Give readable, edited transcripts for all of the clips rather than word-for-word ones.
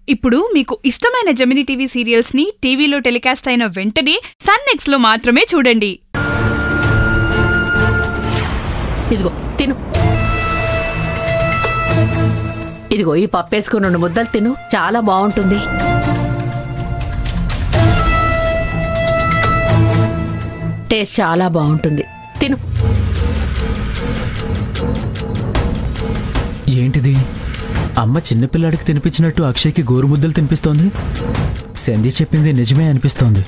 ఇప్పుడు మీకు ఇష్టమైన జెమినీ టీవీ సీరియల్స్ ని టీవీలో టెలికాస్ట్ అయిన వెంటనే సన్ నెక్స్ట్ లో మాత్రమే చూడండి. ఇదిగో తిను. ఇదిగో ఈ పప్పేసుకుని 2 ముద్దలు తిను, చాలా బాగుంటుంది. టేస్ట్ చాలా బాగుంటుంది, తిను. ఏంటిది? అమ్మ చిన్నపిల్లాడికి తినిపించినట్టు అక్షయ్కి గోరుముద్దలు తినిపిస్తోంది. సంధ్య చెప్పింది నిజమే అనిపిస్తోంది.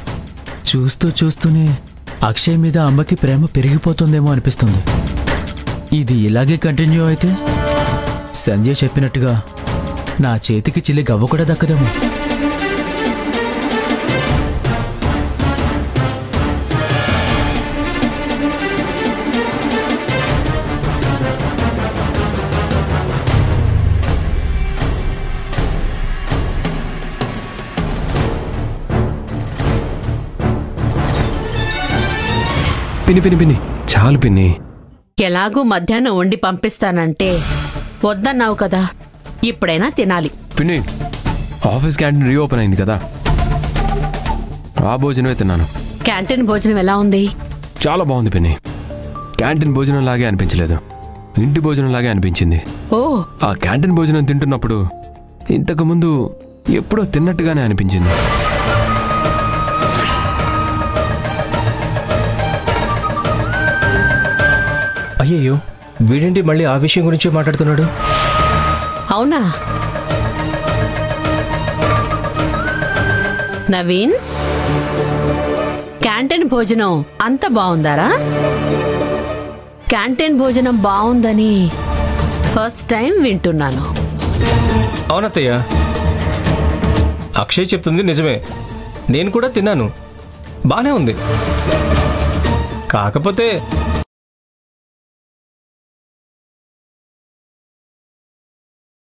చూస్తూ చూస్తూనే అక్షయ్ మీద అమ్మకి ప్రేమ పెరిగిపోతుందేమో అనిపిస్తుంది. ఇది ఇలాగే కంటిన్యూ అయితే సంధ్య చెప్పినట్టుగా నా చేతికి చిల్లి గవ్వ కూడా దక్కదేమో. పిన్ని పిన్ని పిన్ని చాలు పిన్ని. ఎలాగూ మధ్యాహ్నం వండి పంపిస్తానంటే వద్దన్నావు కదా, ఇప్పుడైనా తినాలి. పిన్ని ఆఫీస్ క్యాంటీన్ రీఓపెన్ అయింది కదా, ఆ భోజనమే తిన్నాను. క్యాంటీన్ భోజనం ఎలా ఉంది? చాలా బాగుంది పిన్ని. క్యాంటీన్ భోజనం లాగే అనిపించలేదు, ఇంటి భోజనం లాగే అనిపించింది. ఓ, ఆ క్యాంటీన్ భోజనం తింటున్నప్పుడు ఇంతకుముందు ఎప్పుడో తిన్నట్టుగానే అనిపించింది. అయ్యయ్యో, వీడేంటి మళ్ళీ ఆ విషయం గురించి మాట్లాడుతున్నాడు? అవునా నవీన్, క్యాంటీన్ భోజనం అంత బాగుందారా? క్యాంటీన్ భోజనం బాగుందని ఫస్ట్ టైం వింటున్నాను. అవునత్తయ్య, అక్షయ్ చెప్తుంది నిజమే. నేను కూడా తిన్నాను, బానే ఉంది. కాకపోతే